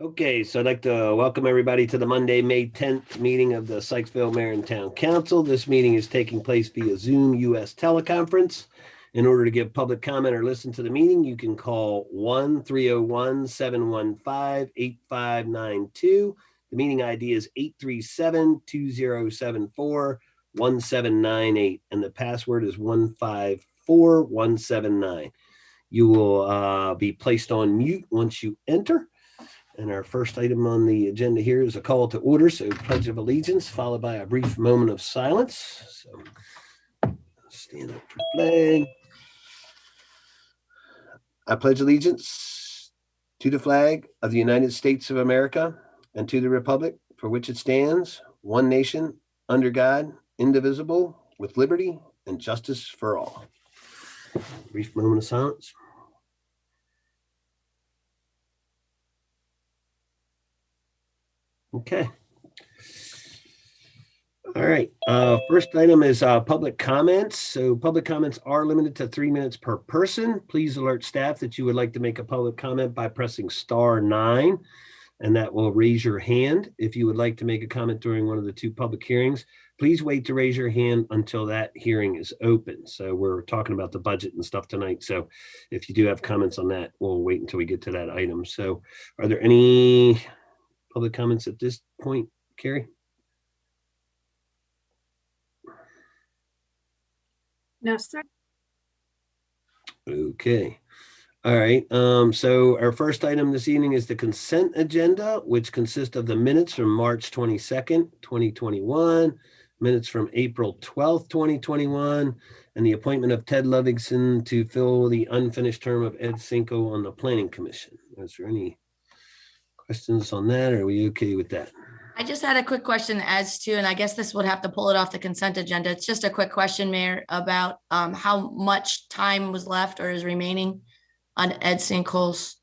Okay, so I'd like to welcome everybody to the Monday, May 10th meeting of the Sykesville Mayor and Town Council. This meeting is taking place via Zoom US teleconference. In order to give public comment or listen to the meeting, you can call 1-301-715-8592. The meeting ID is 837-2074-1798, and the password is 154179. You will be placed on mute once you enter. And our first item on the agenda here is a call to order. So Pledge of Allegiance, followed by a brief moment of silence. So stand up for the flag. I pledge allegiance to the flag of the United States of America and to the republic for which it stands, one nation, under God, indivisible, with liberty and justice for all. Brief moment of silence. Okay. All right. First item is public comments. So public comments are limited to 3 minutes per person. Please alert staff that you would like to make a public comment by pressing *9, and that will raise your hand. If you would like to make a comment during one of the two public hearings, please wait to raise your hand until that hearing is open. So we're talking about the budget and stuff tonight. So if you do have comments on that, we'll wait until we get to that item. So are there any public comments at this point, Carrie? No, sir. Okay. All right. So our first item this evening is the consent agenda, which consists of the minutes from March 22nd, 2021, minutes from April 12th, 2021, and the appointment of Ted Ludvigson to fill the unfinished term of Ed Cinco on the Planning Commission. Is there any questions on that? Or are we okay with that? I just had a quick question as to, and I guess this would have to pull it off the consent agenda. It's just a quick question, Mayor, about how much time was left or is remaining on Ed Cinco's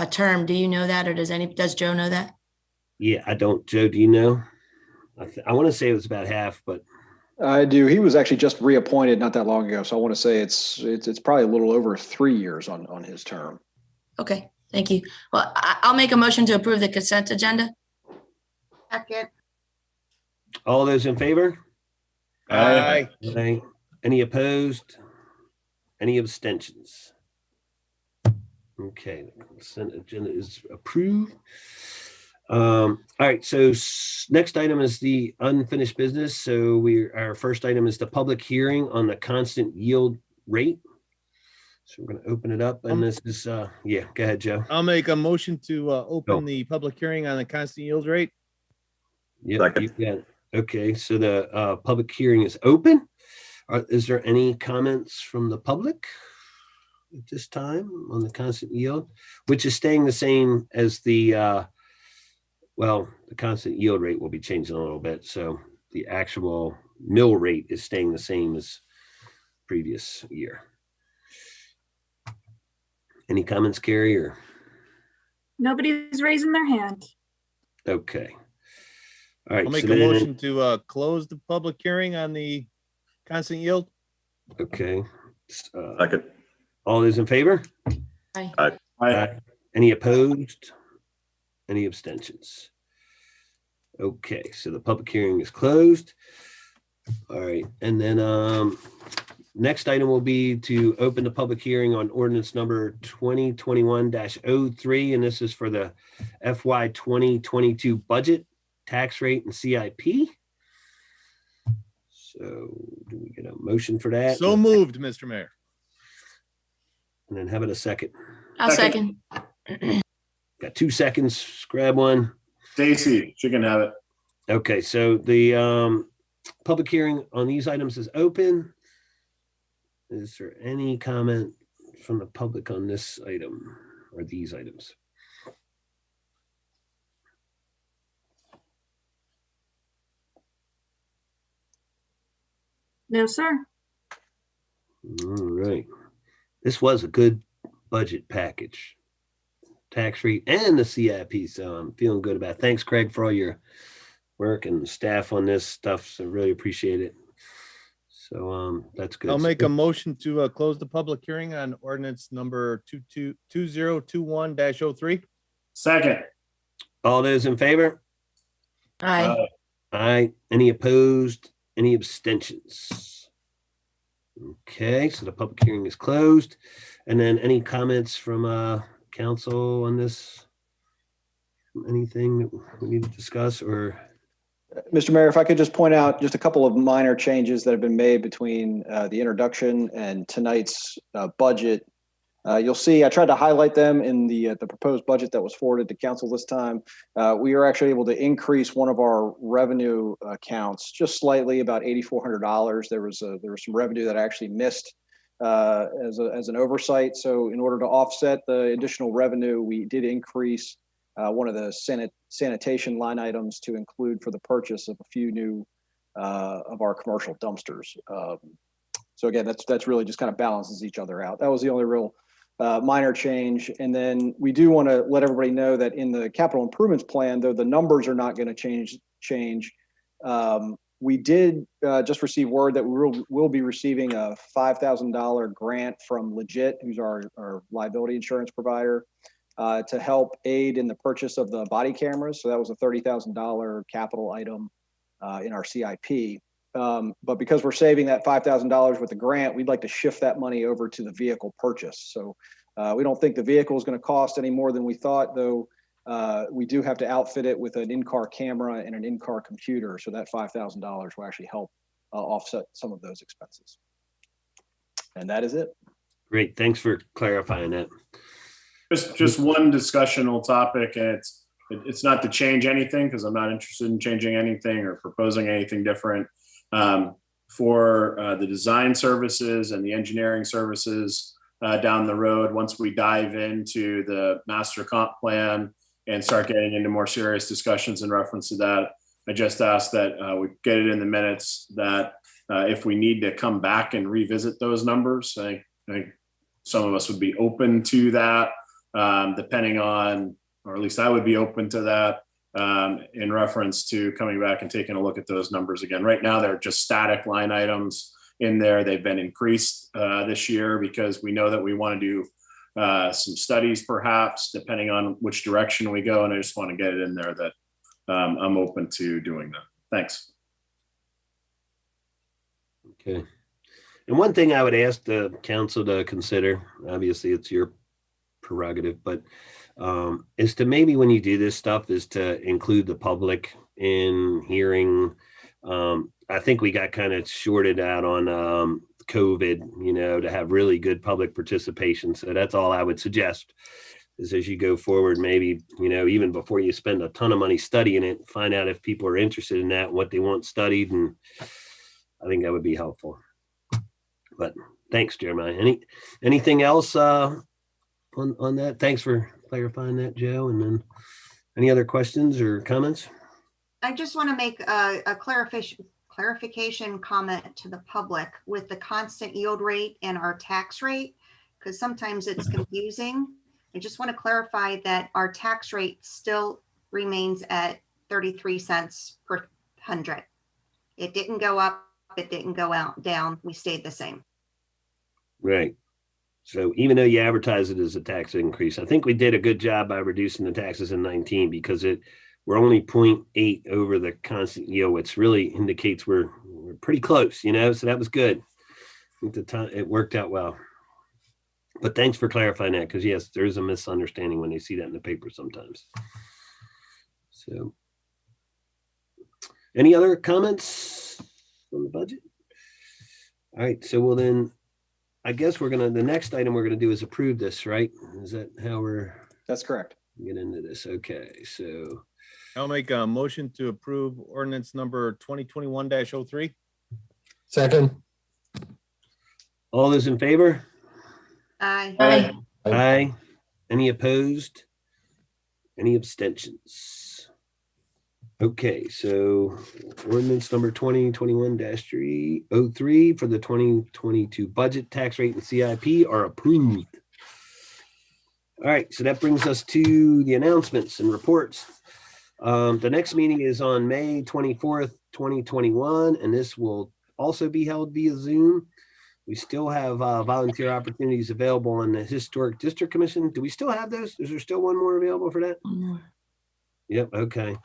term. Do you know that, or does Joe know that? Yeah, I don't. Joe, do you know? I want to say it was about half, but I do. He was actually just reappointed not that long ago, so I want to say it's probably a little over 3 years on his term. Okay, thank you. Well, I'll make a motion to approve the consent agenda. Second. all those in favor? Aye. Aye. Any opposed? Any abstentions? Okay, the consent agenda is approved. All right, so next item is the unfinished business. So our first item is the public hearing on the constant yield rate. So we're going to open it up, and this is yeah, go ahead, Joe. I'll make a motion to open the public hearing on the constant yield rate. Yeah, you got it. Okay, so the public hearing is open. Is there any comments from the public at this time on the constant yield, which is staying the same as the well, the constant yield rate will be changing a little bit. So the actual mill rate is staying the same as previous year. Any comments, Carrie? Or Nobody's raising their hand. okay. All right. I'll make a motion to close the public hearing on the constant yield. Okay. Second. All those in favor? Aye. Aye. Aye. Any opposed? Any abstentions? Okay, so the public hearing is closed. All right, and then next item will be to open the public hearing on ordinance number 2021-03, and this is for the FY 2022 budget, tax rate, and CIP. So do we get a motion for that? So moved, Mr. Mayor. And then have it a second. I'll second. Got 2 seconds. Grab one. Stacy, she can have it. Okay, so the public hearing on these items is open. Is there any comment from the public on this item or these items? No, sir. All right. This was a good budget package. Tax rate and the CIP, so I'm feeling good about it. Thanks, Craig, for all your work and staff on this stuff, so really appreciate it. So that's good. I'll make a motion to close the public hearing on ordinance number 2021-03. Second. All those in favor? Aye. Aye. Any opposed? Any abstentions? Okay, so the public hearing is closed. And then any comments from council on this? Anything that we need to discuss or? Mr. Mayor, if I could just point out just a couple of minor changes that have been made between the introduction and tonight's budget. You'll see, I tried to highlight them in the proposed budget that was forwarded to council this time. We are actually able to increase one of our revenue accounts just slightly, about $8,400. There was some revenue that I actually missed as an oversight. So in order to offset the additional revenue, we did increase one of the sanitation line items to include for the purchase of a few new of our commercial dumpsters. So again, that's really just kind of balances each other out. That was the only real minor change. And then we do want to let everybody know that in the capital improvements plan, though the numbers are not going to change. We did just receive word that we'll be receiving a $5,000 grant from Legit, who's our liability insurance provider, to help aid in the purchase of the body cameras. So that was a $30,000 capital item in our CIP. But because we're saving that $5,000 with the grant, we'd like to shift that money over to the vehicle purchase. So we don't think the vehicle is going to cost any more than we thought, though we do have to outfit it with an in-car camera and an in-car computer. So that $5,000 will actually help offset some of those expenses. And that is it. Great, thanks for clarifying that. Just one discussional topic, and it's not to change anything because I'm not interested in changing anything or proposing anything different. For the design services and the engineering services down the road, once we dive into the master comp plan and start getting into more serious discussions in reference to that, I just ask that we get it in the minutes that if we need to come back and revisit those numbers, I think some of us would be open to that, depending on, or at least I would be open to that. In reference to coming back and taking a look at those numbers again. Right now, they're just static line items in there. They've been increased this year because we know that we want to do some studies, perhaps, depending on which direction we go. And I just want to get it in there that I'm open to doing that. Thanks. Okay. And one thing I would ask the council to consider, obviously it's your prerogative, but is to maybe when you do this stuff is to include the public in hearing. I think we got kind of shorted out on COVID, to have really good public participation. So that's all I would suggest is as you go forward, maybe, even before you spend a ton of money studying it, find out if people are interested in that, what they want studied. And I think that would be helpful. But thanks, Jeremiah. Anything else on that? Thanks for clarifying that, Joe. And then any other questions or comments? I just want to make a clarification comment to the public with the constant yield rate and our tax rate, because sometimes it's confusing. I just want to clarify that our tax rate still remains at 33 cents per 100. It didn't go up. It didn't go down. We stayed the same. Right. So even though you advertise it as a tax increase, I think we did a good job by reducing the taxes in 19 because we're only 0.8 over the constant yield, which really indicates we're pretty close, so that was good. I think the time it worked out well. But thanks for clarifying that, because yes, there's a misunderstanding when they see that in the paper sometimes. So any other comments on the budget? All right, so well then I guess the next item we're gonna do is approve this, right? Is that how That's correct. Get into this? Okay, so I'll make a motion to approve ordinance number 2021-03. Second. all those in favor? Aye. Aye. Aye. Any opposed? Any abstentions? Okay, so ordinance number 2021-303 for the 2022 budget, tax rate, and CIP are approved. All right, so that brings us to the announcements and reports. The next meeting is on May 24th, 2021, and this will also be held via Zoom. We still have volunteer opportunities available on the Historic District Commission. Do we still have those? Is there still one more available for that? Yep, okay.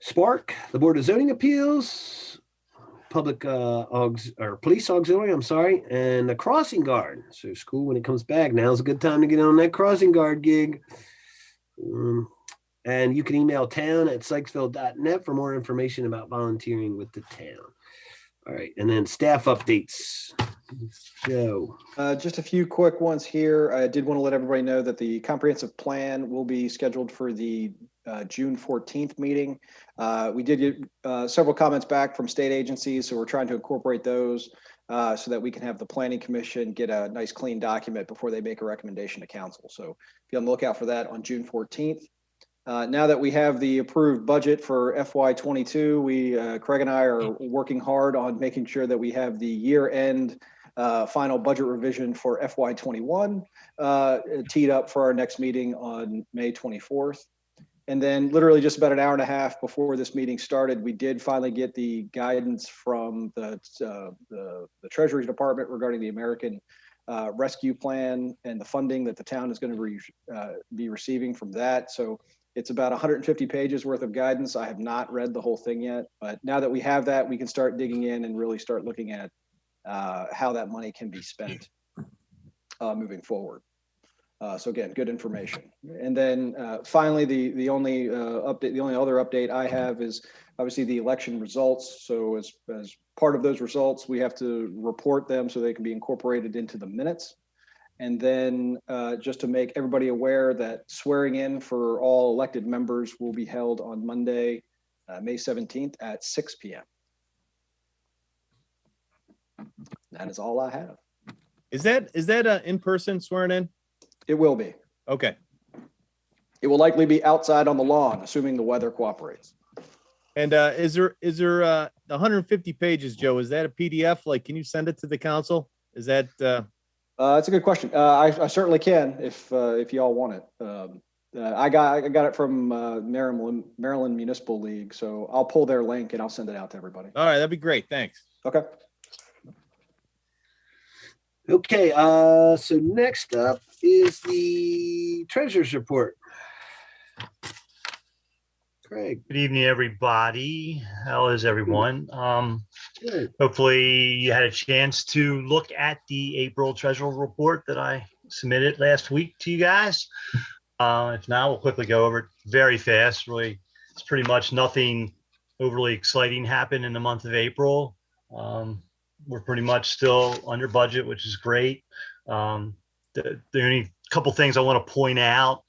Spark, the Board of Zoning Appeals, Public Police Auxiliary, I'm sorry, and the Crossing Guard. So school, when it comes back, now's a good time to get on that Crossing Guard gig. And you can email town@sykesville.net for more information about volunteering with the town. All right, and then staff updates. Joe. Just a few quick ones here. I did want to let everybody know that the comprehensive plan will be scheduled for the June 14th meeting. We did get several comments back from state agencies, so we're trying to incorporate those so that we can have the Planning Commission get a nice clean document before they make a recommendation to council. So be on the lookout for that on June 14th. Now that we have the approved budget for FY22, Craig and I are working hard on making sure that we have the year-end final budget revision for FY21 teed up for our next meeting on May 24th. And then literally just about an hour and a half before this meeting started, we did finally get the guidance from the Treasury Department regarding the American Rescue Plan and the funding that the town is going to be receiving from that. So it's about 150 pages worth of guidance. I have not read the whole thing yet, but now that we have that, we can start digging in and really start looking at how that money can be spent moving forward. So again, good information. And then finally, the only other update I have is obviously the election results. So as part of those results, we have to report them so they can be incorporated into the minutes. And then just to make everybody aware that swearing in for all elected members will be held on Monday, May 17th at 6 p.m. That is all I have. Is that in person swearing in? It will be. Okay. It will likely be outside on the lawn, assuming the weather cooperates. And is there the 150 pages, Joe? Is that a PDF? Like, can you send it to the council? Is that? That's a good question. I certainly can if y'all want it. I got it from Maryland Municipal League, so I'll pull their link and I'll send it out to everybody. All right, that'd be great. Thanks. Okay. Okay, so next up is the treasurer's report. Craig. Good evening, everybody. How is everyone? Good. Hopefully you had a chance to look at the April treasurer report that I submitted last week to you guys. If not, we'll quickly go over it very fast. Really, it's pretty much nothing overly exciting happened in the month of April. We're pretty much still under budget, which is great. The only couple things I want to point out,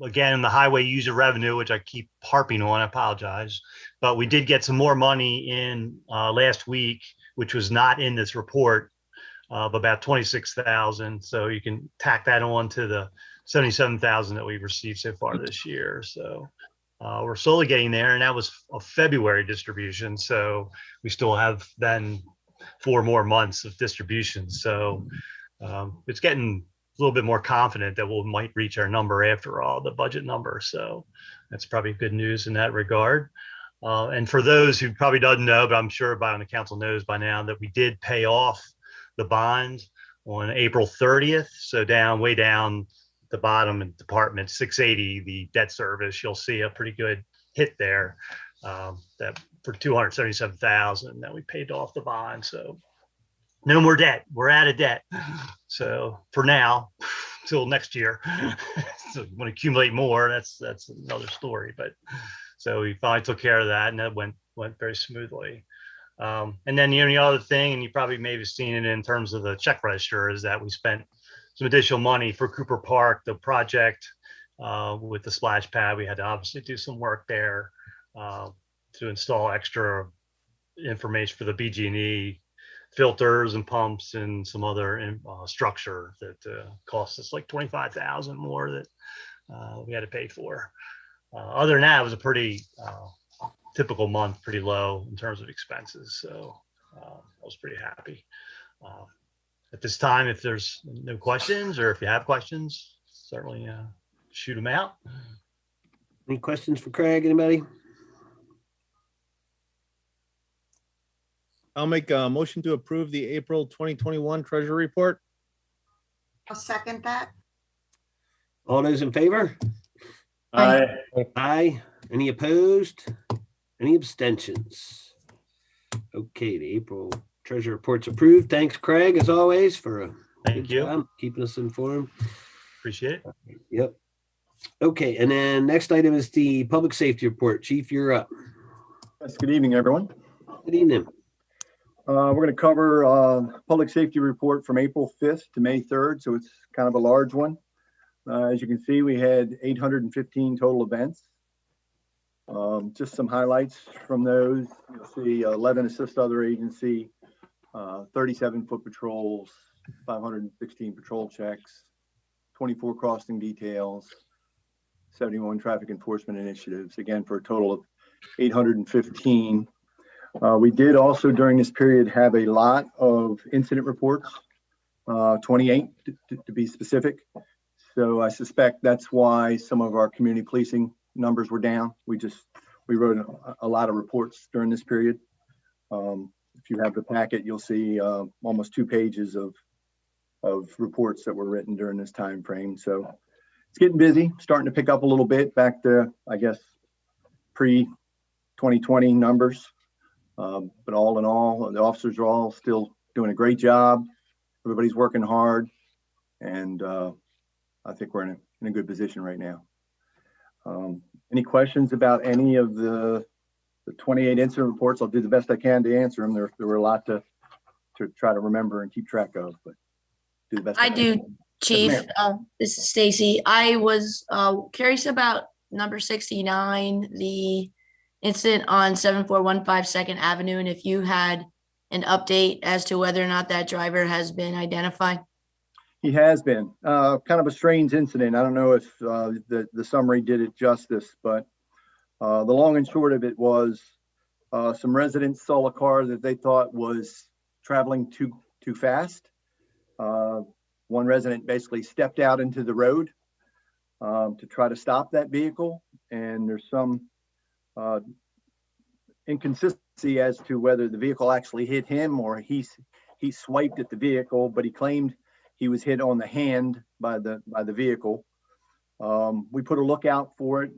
again, the highway user revenue, which I keep harping on, I apologize, but we did get some more money in last week, which was not in this report, of about 26,000. So you can tack that on to the 77,000 that we've received so far this year. So we're slowly getting there, and that was a February distribution. So we still have then 4 more months of distribution. So it's getting a little bit more confident that we might reach our number after all, the budget number. So that's probably good news in that regard. And for those who probably doesn't know, but I'm sure everybody on the council knows by now, that we did pay off the bond on April 30th. So way down the bottom in department 680, the debt service, you'll see a pretty good hit there, that for 277,000 that we paid off the bond. So no more debt. We're out of debt. So for now, till next year, so when we accumulate more, that's another story. But so we finally took care of that, and that went very smoothly. And then the only other thing, and you probably may have seen it in terms of the check register, is that we spent some additional money for Cooper Park, the project with the splash pad. We had to obviously do some work there to install extra information for the BG&E filters and pumps and some other structure that cost us like 25,000 more that we had to pay for. Other than that, it was a pretty typical month, pretty low in terms of expenses. So I was pretty happy. At this time, if there's no questions, or if you have questions, certainly shoot them out. Any questions for Craig, anybody? I'll make a motion to approve the April 2021 treasury report. I'll second that. All those in favor? Aye. Aye. Any opposed? Any abstentions? Okay, the April treasury report's approved. Thanks, Craig, as always, for a Thank good you. job keeping us informed. Appreciate it. Yep. Okay, and then next item is the public safety report. Chief, you're up. Yes, good evening, everyone. Good evening. We're going to cover public safety report from April 5th to May 3rd, so it's kind of a large one. As you can see, we had 815 total events. Just some highlights from those. You'll see 11 assist other agency, 37 foot patrols, 516 patrol checks, 24 crossing details, 71 traffic enforcement initiatives, again, for a total of 815. We did also during this period have a lot of incident reports, 28 to be specific. So I suspect that's why some of our community policing numbers were down. We wrote a lot of reports during this period. If you have the packet, you'll see almost 2 pages of reports that were written during this time frame. So it's getting busy, starting to pick up a little bit back to, I guess, pre-2020 numbers. But all in all, the officers are all still doing a great job. Everybody's working hard. And I think we're in a good position right now. Any questions about any of the 28 incident reports? I'll do the best I can to answer them. There were a lot to try to remember and keep track of, but do the best I do, can. Chief. Yes, This is Stacy. I was curious about number 69, the incident on 7415 2nd Avenue, and if you had an update as to whether or not that driver has been identified. He has been kind of a strange incident. I don't know if the summary did it justice, but the long and short of it was some residents saw a car that they thought was traveling too fast. One resident basically stepped out into the road to try to stop that vehicle, and there's some inconsistency as to whether the vehicle actually hit him or he swiped at the vehicle, but he claimed he was hit on the hand by the vehicle. We put a lookout for it.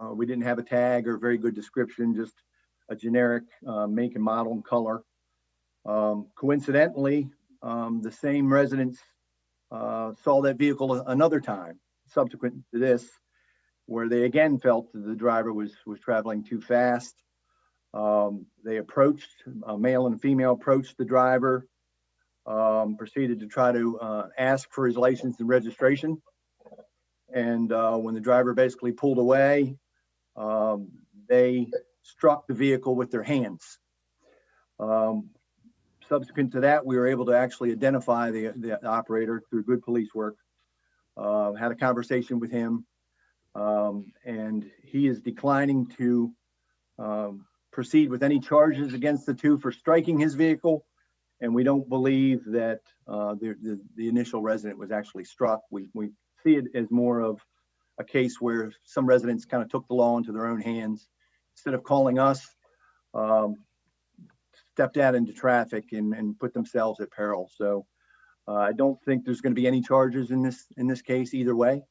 We didn't have a tag or very good description, just a generic make and model and color. Coincidentally, the same residents saw that vehicle another time subsequent to this, where they again felt that the driver was traveling too fast. They approached, a male and a female approached the driver, proceeded to try to ask for his license and registration. And when the driver basically pulled away, they struck the vehicle with their hands. Subsequent to that, we were able to actually identify the operator through good police work. Had a conversation with him, and he is declining to proceed with any charges against the two for striking his vehicle. And we don't believe that the initial resident was actually struck. We see it as more of a case where some residents kind of took the law into their own hands. Instead of calling us, stepped out into traffic and put themselves at peril. So I don't think there's going to be any charges in this case either way.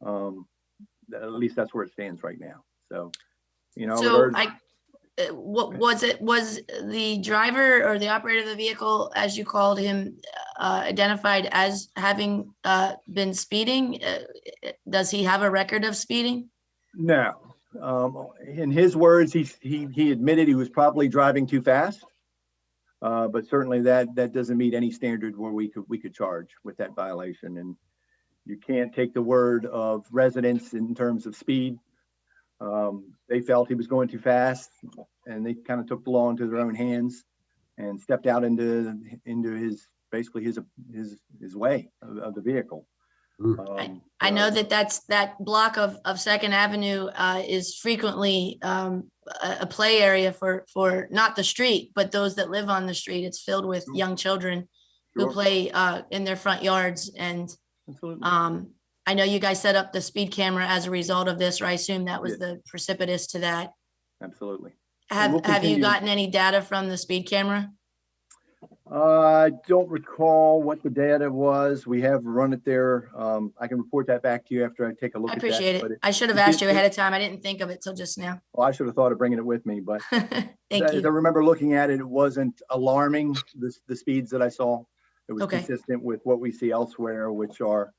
At least that's where it stands right now. So, you know, So what was it? Was the driver or the operator of the vehicle, as you called him, identified as having been speeding? Does he have a record of speeding? No. In his words, he admitted he was probably driving too fast, but certainly that doesn't meet any standard where we could charge with that violation. And you can't take the word of residents in terms of speed. They felt he was going too fast, and they kind of took the law into their own hands and stepped out into his basically his way of the vehicle. I know that block of 2nd Avenue is frequently a play area for not the street, but those that live on the street. It's filled with young children who play in their front yards. And I know you guys set up the speed camera as a result of this, or I assume that was the precipitous to that. Absolutely. Have we'll you continue. gotten any data from the speed camera? I don't recall what the data was. We have run it there. I can report that back to you after I take a look I at that. appreciate but it. I should have it asked did- you ahead of time. I didn't think of it till just now. Well, I should have thought of bringing it with me, but Thank as I you. remember looking at it, it wasn't alarming, the speeds that I saw. It was Okay. consistent with what we see elsewhere, which are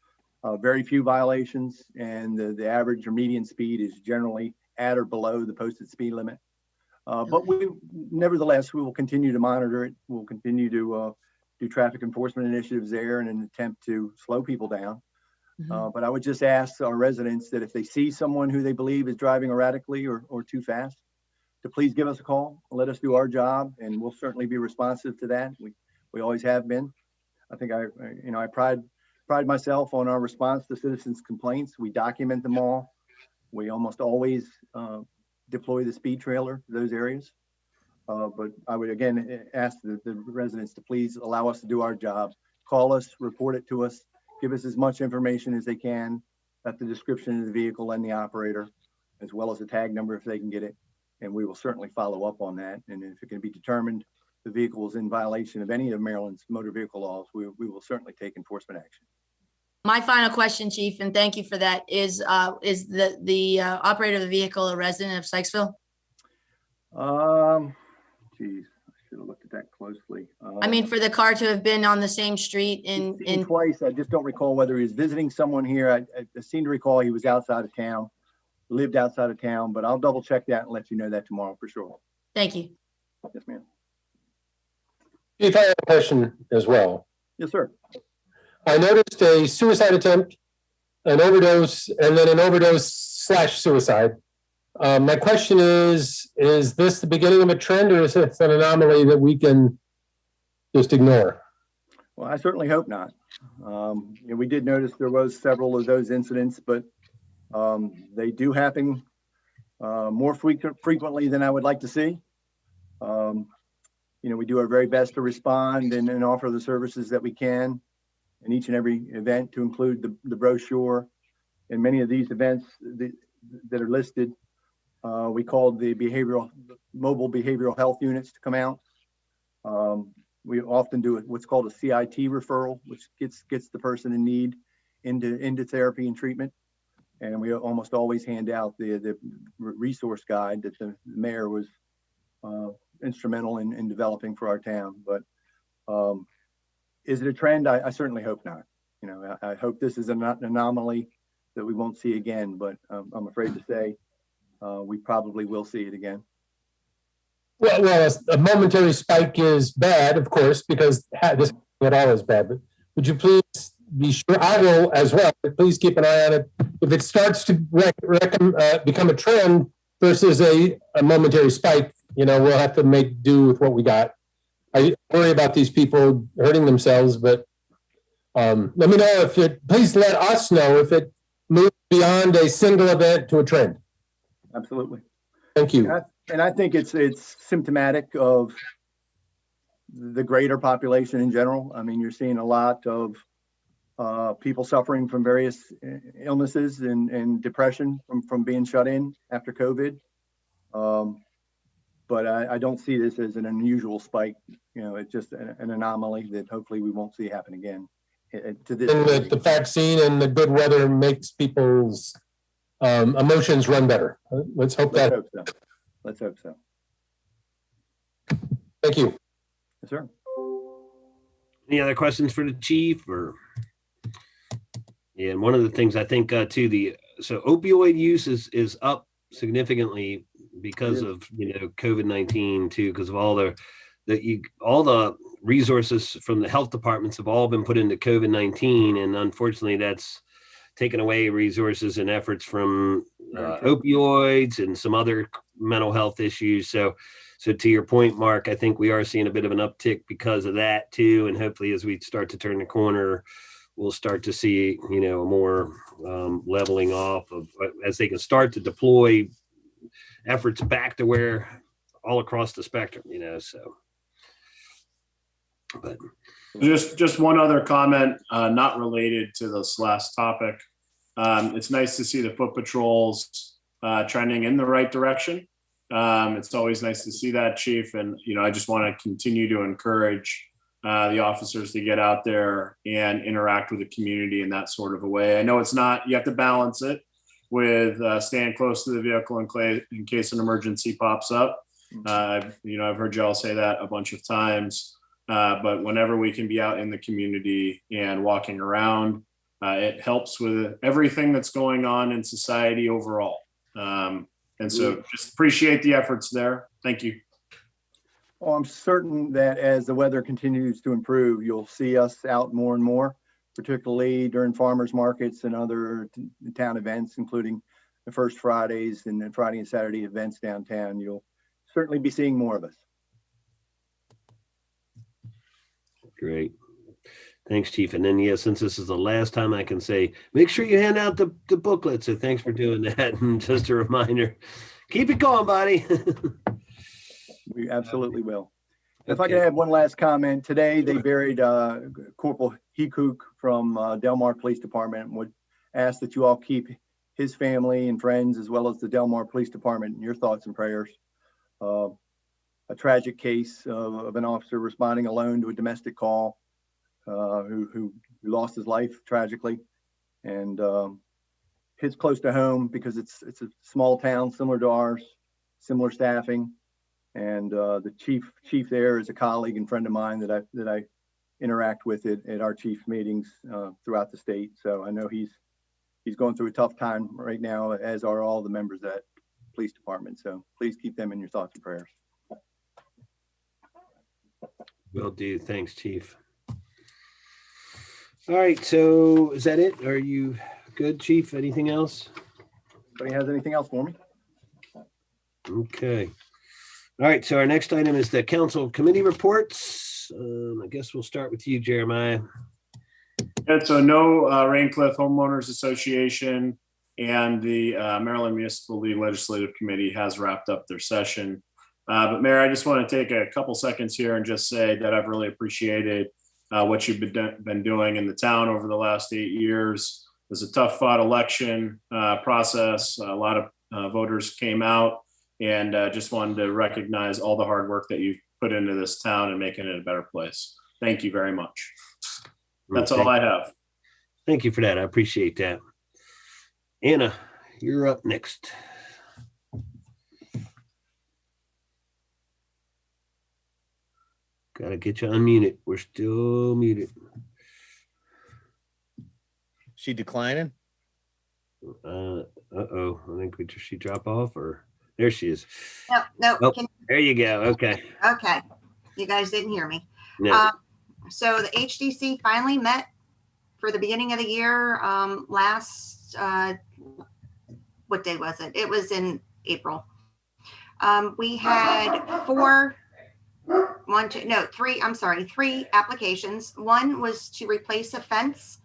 very few violations, and the average or median speed is generally at or below the posted speed limit. But nevertheless, we will continue to monitor it. We'll continue to do traffic enforcement initiatives there in an attempt to slow people down. Mhm. But I would just ask our residents that if they see someone who they believe is driving erratically or too fast, to please give us a call, let us do our job, and we'll certainly be responsive to that. We always have been. I think I pride myself on our response to citizens' complaints. We document them all. We almost always deploy the speed trailer to those areas. But I would again ask the residents to please allow us to do our job. Call us, report it to us, give us as much information as they can about the description of the vehicle and the operator, as well as the tag number if they can get it. And we will certainly follow up on that. And if it can be determined the vehicle is in violation of any of Maryland's motor vehicle laws, we will certainly take enforcement action. My final question, Chief, and thank you for that, is the operator of the vehicle a resident of Sykesville? Geez, I should have looked at that closely. I mean, for the car to have been on the same street I've seen in, twice. I just don't recall whether he was visiting someone here. I seem to recall he was outside of town, lived outside of town, but I'll double check that and let you know that tomorrow for sure. thank you. Yes, ma'am. Chief, I have a question as well. Yes, sir. I noticed a suicide attempt, an overdose, and then an overdose/suicide. My question is this the beginning of a trend, or is this an anomaly that we can just ignore? Well, I certainly hope not. We did notice there was several of those incidents, but they do happen more frequently than I would like to see. We do our very best to respond and offer the services that we can in each and every event, to include the brochure. And many of these events that are listed, we called the mobile behavioral health units to come out. We often do what's called a CIT referral, which gets the person in need into therapy and treatment. And we almost always hand out the resource guide that the mayor was instrumental in developing for our town. But is it a trend? I certainly hope not. I hope this is an anomaly that we won't see again, but I'm afraid to say we probably will see it again. Well, a momentary spike is bad, of course, because this at all is bad. But would you please be sure? I will as well. But please keep an eye on it. If it starts to become a trend versus a momentary spike, we'll have to make do with what we got. I worry about these people hurting themselves, but let me know please let us know if it moves beyond a single event to a trend. Absolutely. Thank you. And I think it's symptomatic of the greater population in general. I mean, you're seeing a lot of people suffering from various illnesses and depression from being shut in after COVID. But I don't see this as an unusual spike. It's just an anomaly that hopefully we won't see happen again. To this and the vaccine and the good weather makes people's emotions run better. Let's hope that. Let's hope so. Thank you. Yes, sir. Any other questions for the chief? And one of the things I think too, so opioid use is up significantly because of COVID-19 too, because of all the resources from the health departments have all been put into COVID-19, and unfortunately that's taken away resources and efforts from opioids and some other mental health issues. So to your point, Mark, I think we are seeing a bit of an uptick because of that too, and hopefully as we start to turn the corner, we'll start to see a more leveling off of as they can start to deploy efforts back to where all across the spectrum, so. But just one other comment, not related to this last topic. It's nice to see the foot patrols trending in the right direction. It's always nice to see that, Chief. And, I just want to continue to encourage the officers to get out there and interact with the community in that sort of a way. I know it's not, you have to balance it with staying close to the vehicle in case an emergency pops up. I've heard y'all say that a bunch of times, but whenever we can be out in the community and walking around, it helps with everything that's going on in society overall. And so just appreciate the efforts there. Thank you. Well, I'm certain that as the weather continues to improve, you'll see us out more and more, particularly during farmers markets and other town events, including the First Fridays and then Friday and Saturday events downtown. You'll certainly be seeing more of us. Great. Thanks, Chief. And then, since this is the last time I can say, make sure you hand out the booklet. So thanks for doing that. And just a reminder, keep it going, buddy. We absolutely will. If I could have one last comment. Today, they buried Corporal Hikook from Delmar Police Department, and would ask that you all keep his family and friends, as well as the Delmar Police Department, in your thoughts and prayers. A tragic case of an officer responding alone to a domestic call, who lost his life tragically, and hits close to home because it's a small town similar to ours, similar staffing. And the chief there is a colleague and friend of mine that I interact with at our chief meetings throughout the state. So I know he's going through a tough time right now, as are all the members of that police department. So please keep them in your thoughts and prayers. Will do. Thanks, Chief. All right. So is that it? Are you good, Chief? Anything else? Anybody has anything else for me? Okay. All right, so our next item is the council committee reports. I guess we'll start with you, Jeremiah. Yeah, so no Raincliff Homeowners Association and the Maryland Municipal League Legislative Committee has wrapped up their session. But Mayor, I just want to take a couple seconds here and just say that I've really appreciated what you've been doing in the town over the last 8 years. It was a tough fought election process. A lot of voters came out. And just wanted to recognize all the hard work that you've put into this town and making it a better place. Thank you very much. That's all I have. Thank you for that. I appreciate that. Anna, you're up next. Gotta get you unmuted. We're still muted. She declining? Uh-oh. I think she drop off or... There she is. No. Oh, there you go. Okay. Okay. You guys didn't hear me. No. So the HDC finally met for the beginning of the year last, what day was it? It was in April. We had three applications. One was to replace a fence.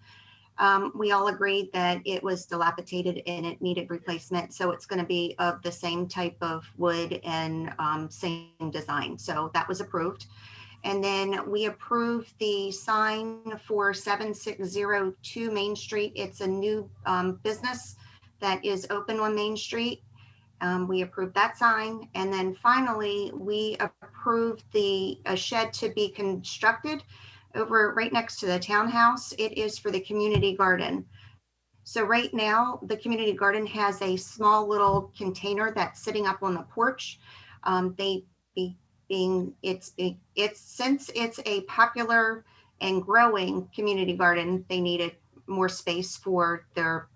We all agreed that it was dilapidated and it needed replacement. So it's going to be of the same type of wood and same design. So that was approved. And then we approved the sign for 7602 Main Street. It's a new business that is open on Main Street. We approved that sign. And then finally, we approved a shed to be constructed over right next to the townhouse. It is for the community garden. So right now, the community garden has a small little container that's sitting up on the porch. Since it's a popular and growing community garden, they needed more space for their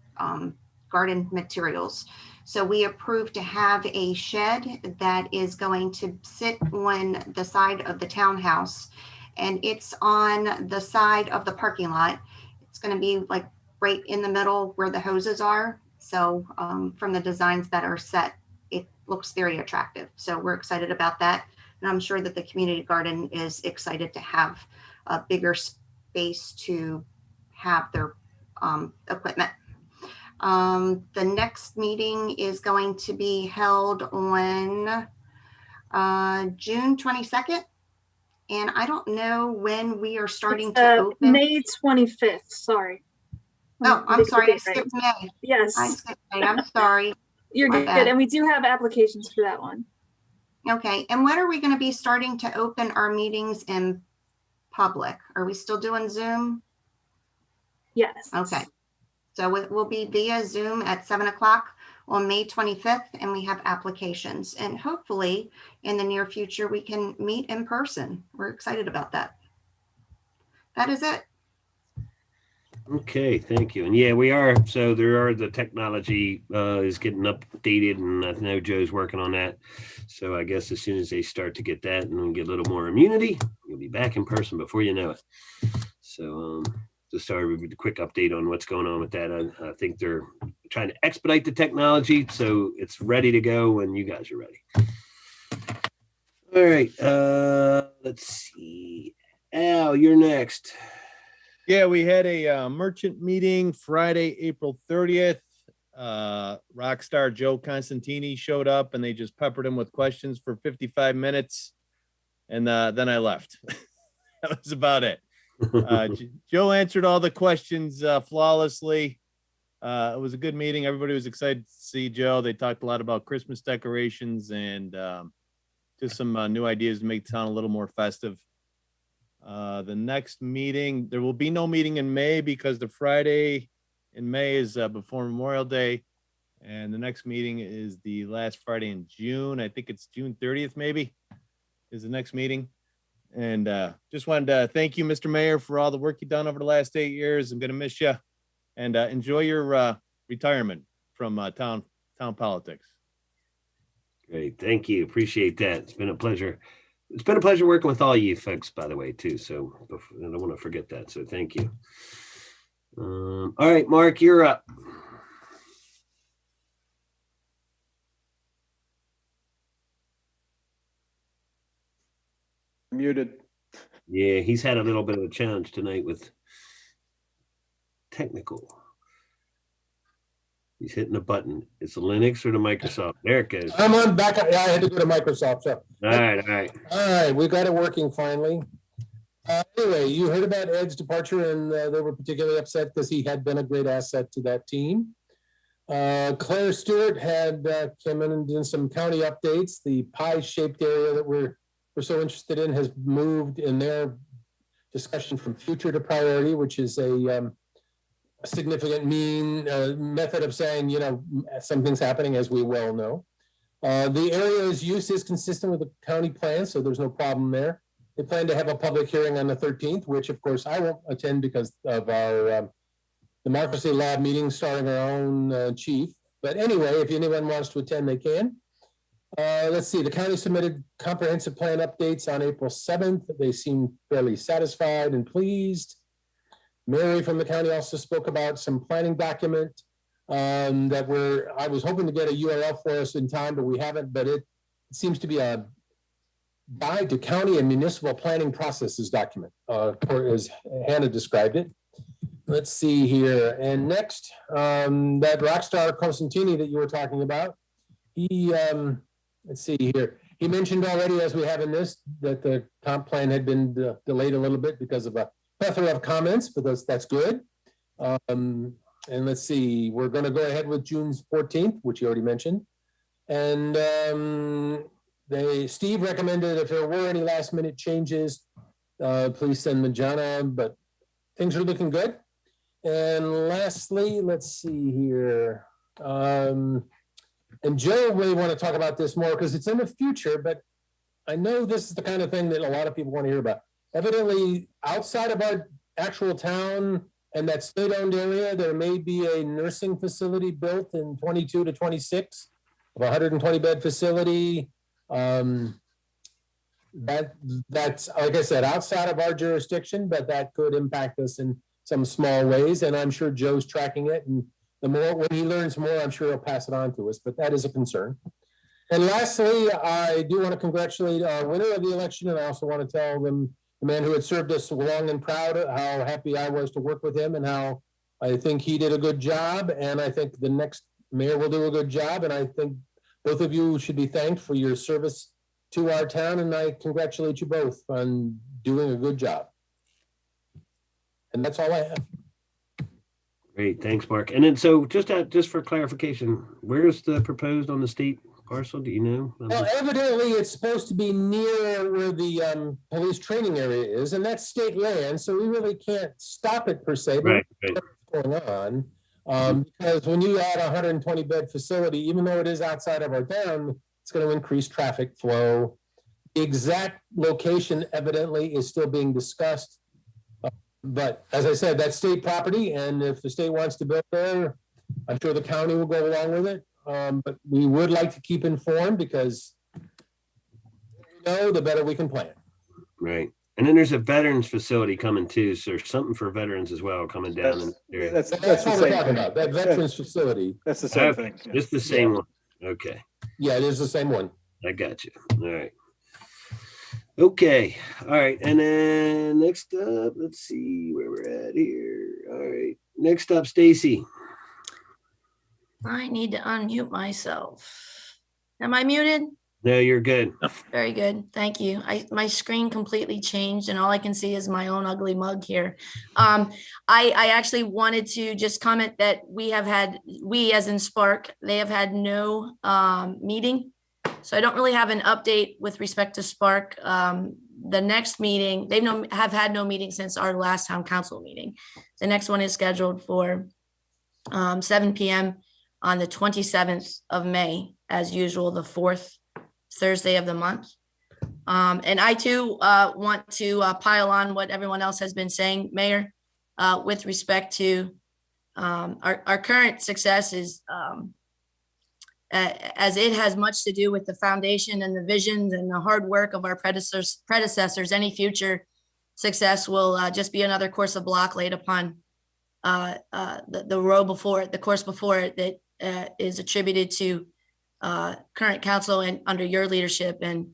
garden materials. So we approved to have a shed that is going to sit on the side of the townhouse, and it's on the side of the parking lot. It's going to be like right in the middle where the hoses are. So from the designs that are set, it looks very attractive. So we're excited about that. And I'm sure that the community garden is excited to have a bigger space to have their equipment. The next meeting is going to be held on June 22nd. And I don't know when we are starting to open. May 25th, sorry. Oh, I'm sorry, I skipped May. Yes. I skipped May, I'm sorry. You're good. And we do have applications for that one. Okay, and when are we going to be starting to open our meetings in public? Are we still doing Zoom? Yes. Okay, so it will be via Zoom at 7 o'clock on May 25th, and we have applications. And hopefully in the near future, we can meet in person. We're excited about that. That is it. Okay, thank you. And yeah, we are. So the technology is getting updated, and I know Joe's working on that. So I guess as soon as they start to get that and we get a little more immunity, you'll be back in person before you know it. So just started with a quick update on what's going on with that. I think they're trying to expedite the technology so it's ready to go when you guys are ready. All right, let's see. Al, you're next. Yeah, we had a merchant meeting Friday, April 30th. Rockstar Joe Constantini showed up and they just peppered him with questions for 55 minutes. And then I left. That was about it. Joe answered all the questions flawlessly. It was a good meeting. Everybody was excited to see Joe. They talked a lot about Christmas decorations and just some new ideas to make town a little more festive. The next meeting, there will be no meeting in May because the Friday in May is before Memorial Day. And the next meeting is the last Friday in June. I think it's June 30th, maybe, is the next meeting. And just wanted to thank you, Mr. Mayor, for all the work you've done over the last 8 years. I'm going to miss you. And enjoy your retirement from town politics. Great. Thank you. Appreciate that. It's been a pleasure. It's been a pleasure working with all you folks, by the way, too. So I don't want to forget that. So thank you. All right, Mark, you're up. Muted. Yeah, he's had a little bit of a challenge tonight with technical. He's hitting a button. It's the Linux or the Microsoft. There it goes. I'm on back. Yeah, I had to go to Microsoft. So. All right. All right, we got it working finally. Anyway, you heard about Ed's departure, and they were particularly upset because he had been a great asset to that team. Claire Stewart had came in and did some county updates. The pie-shaped area that we're so interested in has moved in their discussion from future to priority, which is a significant method of saying, something's happening, as we well know. The area's use is consistent with the county plan, so there's no problem there. They plan to have a public hearing on the 13th, which of course I won't attend because of our Democracy Lab meeting starting our own chief. But anyway, if anyone wants to attend, they can. Let's see, the county submitted comprehensive plan updates on April 7th. They seem fairly satisfied and pleased. Mary from the county also spoke about some planning document that I was hoping to get a URL for us in time, but we haven't, but it seems to be a guide to county and municipal planning processes document, as Hannah described it. Let's see here. And next, that Rockstar Cosentini that you were talking about, he, let's see here. He mentioned already, as we have in this, that the comp plan had been delayed a little bit because of a plethora of comments, but that's good. And let's see, we're going to go ahead with June 14th, which you already mentioned. And Steve recommended if there were any last minute changes, please send them to Jana, but things are looking good. And lastly, let's see here. And Joe really want to talk about this more because it's in the future, but I know this is the kind of thing that a lot of people want to hear about. Evidently, outside of our actual town and that state-owned area, there may be a nursing facility built in 22 to 26, of a 120-bed facility. That's, like I said, outside of our jurisdiction, but that could impact us in some small ways. And I'm sure Joe's tracking it. And when he learns more, I'm sure he'll pass it on to us, but that is a concern. And lastly, I do want to congratulate our winner of the election. And I also want to tell them, the man who had served us long and proud, how happy I was to work with him and how I think he did a good job. And I think the next mayor will do a good job. And I think both of you should be thanked for your service to our town. And I congratulate you both on doing a good job. And that's all I have. Great. Thanks, Mark. And then, so just for clarification, where's the proposed on the state parcel? Do you know? Well, evidently, it's supposed to be near where the police training area is, and that's state land, so we really can't stop it per se. But Right, right. what's going on? Because when you add a 120 bed facility, even though it is outside of our town, it's going to increase traffic flow. The exact location evidently is still being discussed. But as I said, that's state property, and if the state wants to build there, I'm sure the county will go along with it. But we would like to keep informed because the better we can plan. Right. And then there's a veterans facility coming too. So there's something for veterans as well coming down. That's That's the what we're same talking thing. about, that veterans facility. That's the same thing. It's the same one. Okay. Yeah, it is the same one. I got you. All right. Okay. All right. And then next up, let's see where we're at here. All right. Next up, Stacy. I need to unmute myself. Am I muted? No, you're good. Very good. Thank you. My screen completely changed and all I can see is my own ugly mug here. I actually wanted to just comment that we as in Spark, they have had no meeting. So I don't really have an update with respect to Spark. The next meeting, have had no meeting since our last town council meeting. The next one is scheduled for 7 p.m. on the 27th of May, as usual, the fourth Thursday of the month. And I too want to pile on what everyone else has been saying, Mayor, with respect to our current success is as it has much to do with the foundation and the visions and the hard work of our predecessors. Any future success will just be another course of block laid upon the road before it, the course before it that is attributed to current council and under your leadership and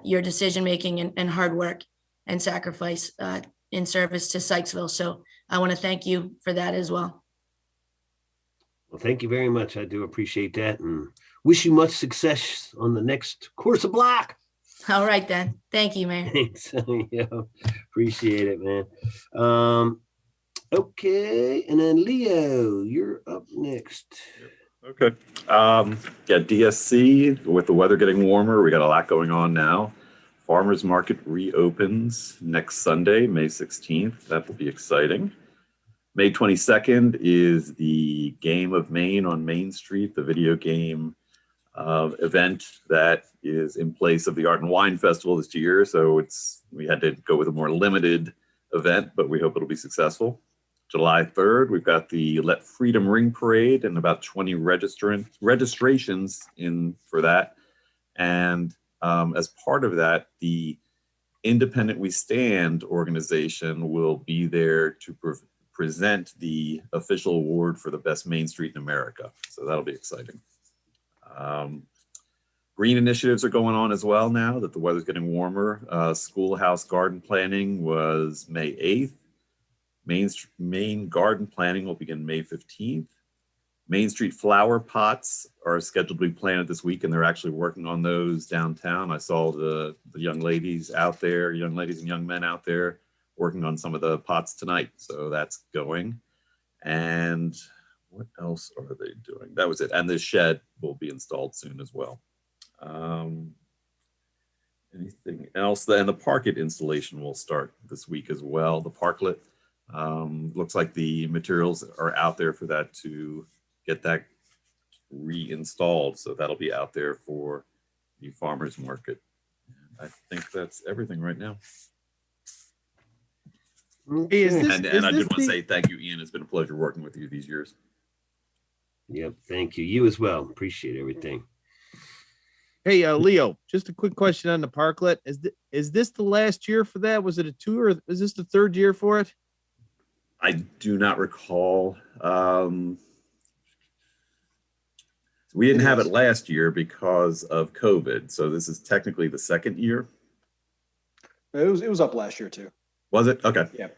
your decision making and hard work and sacrifice in service to Sykesville. So I want to thank you for that as well. Well, thank you very much. I do appreciate that and wish you much success on the next course of block. All right, then. Thank you, Mayor. Thanks. Yeah, appreciate it, man. Okay. And then Leo, you're up next. Okay. DSC, with the weather getting warmer, we got a lot going on now. Farmers Market reopens next Sunday, May 16th. That will be exciting. May 22nd is the Game of Maine on Main Street, the video game event that is in place of the Art and Wine Festival this year. So we had to go with a more limited event, but we hope it'll be successful. July 3rd, we've got the Let Freedom Ring Parade and about 20 registrations in for that. And as part of that, the Independent We Stand organization will be there to present the official award for the best Main Street in America. So that'll be exciting. Green initiatives are going on as well now that the weather's getting warmer. Schoolhouse garden planting was May 8th. Main garden planting will begin May 15th. Main Street flower pots are scheduled to be planted this week, and they're actually working on those downtown. I saw the young ladies out there, young ladies and young men out there working on some of the pots tonight. So that's going. And what else are they doing? That was it. And the shed will be installed soon as well. Anything else? And the parklet installation will start this week as well. The parklet. Looks like the materials are out there for that to get that reinstalled. So that'll be out there for the farmers market. I think that's everything right now. Hey, And I did want to say thank you, Ian. It's been a pleasure working with you these years. Yep. Thank you. You as well. Appreciate everything. Hey, Leo, just a quick question on the parklet. Is this the last year for that? Was it a 2 or is this the 3rd year for it? I do not recall. We didn't have it last year because of COVID. So this is technically the 2nd year. It was up last year too. Was it? Okay. Yeah.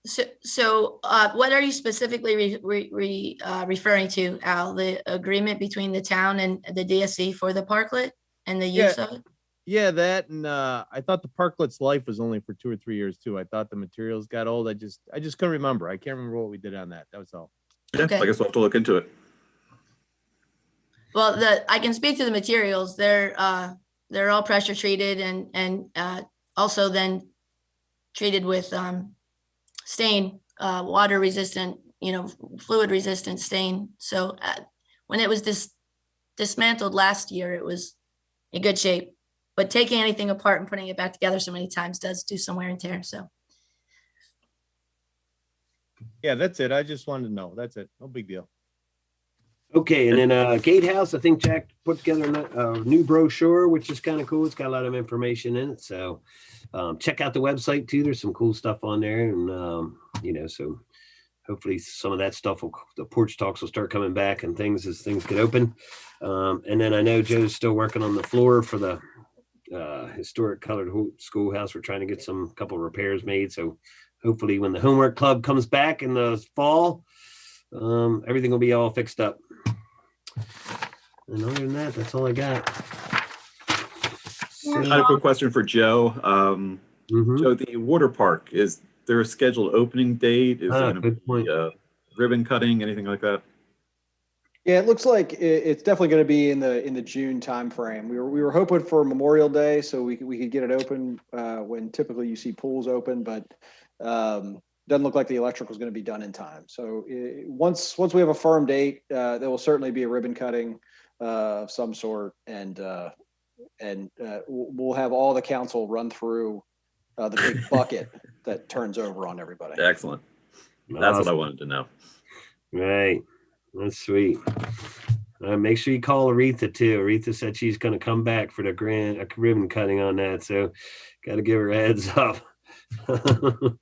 So what are you specifically referring to, Al? The agreement between the town and the DSC for the parklet and the use of it? Yeah, that and I thought the parklet's life was only for 2 or 3 years too. I thought the materials got old. I just couldn't remember. I can't remember what we did on that. That was all. Yeah, Okay. I guess we'll have to look into it. Well, I can speak to the materials. They're all pressure treated and also then treated with stain, water resistant, fluid resistant stain. So when it was dismantled last year, it was in good shape. But taking anything apart and putting it back together so many times does do some wear and tear. So Yeah, that's it. I just wanted to know. That's it. No big deal. Okay, and then Gatehouse, I think Jack put together a new brochure, which is kind of cool. It's got a lot of information in it. So check out the website too. There's some cool stuff on there. And, so hopefully some of that stuff, the porch talks will start coming back and things as things get open. And then I know Joe's still working on the floor for the historic colored schoolhouse. We're trying to get couple repairs made. So hopefully when the homework club comes back in the fall, everything will be all fixed up. And other than that, that's all I got. I had a quick question for Joe. Joe, the water park, is there a scheduled opening date? Is there Good point. Ribbon cutting, anything like that? Yeah, it looks like it's definitely going to be in the June timeframe. We were hoping for Memorial Day so we could get it open when typically you see pools open, but doesn't look like the electrical is going to be done in time. So once we have a firm date, there will certainly be a ribbon cutting of some sort, and we'll have all the council run through the big bucket that turns over on everybody. Excellent. That's what I wanted to know. Right. That's sweet. Make sure you call Aretha too. Aretha said she's going to come back for the grand ribbon cutting on that. So got to give her a heads up. All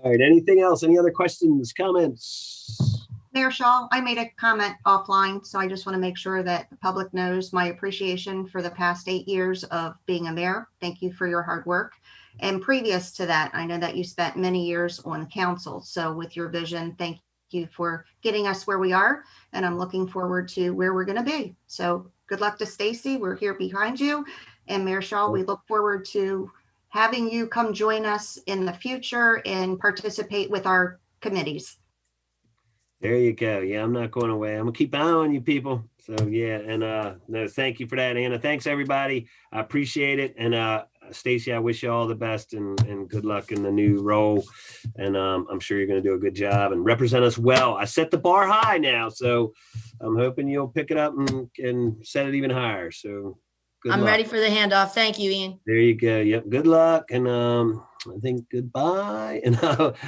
right. Anything else? Any other questions, comments? Mayor Shaw, I made a comment offline, so I just want to make sure that the public knows my appreciation for the past 8 years of being a mayor. Thank you for your hard work. And previous to that, I know that you spent many years on council. So with your vision, thank you for getting us where we are. And I'm looking forward to where we're going to be. So good luck to Stacy. We're here behind you. And Mayor Shaw, we look forward to having you come join us in the future and participate with our committees. There you go. Yeah, I'm not going away. I'm gonna keep an eye on you people. So yeah, and no, thank you for that, Anna. Thanks everybody. I appreciate it. And Stacy, I wish you all the best and good luck in the new role. And I'm sure you're gonna do a good job and represent us well. I set the bar high now, so I'm hoping you'll pick it up and set it even higher. So good I'm luck. ready for the handoff. Thank you, Ian. There you go. Yep. Good luck. And I think goodbye. And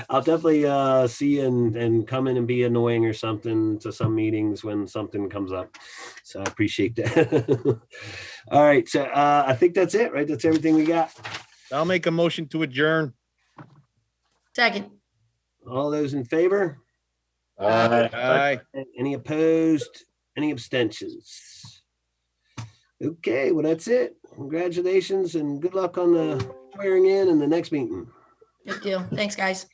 I'll definitely see you and come in and be annoying or something to some meetings when something comes up. So I appreciate that. All right. So I think that's it, right? That's everything we got. I'll make a motion to adjourn. Second. All those in favor? Aye. Any opposed? Any abstentions? Okay, well, that's it. Congratulations and good luck on the swearing in and the next meeting. Good deal. Thanks, guys.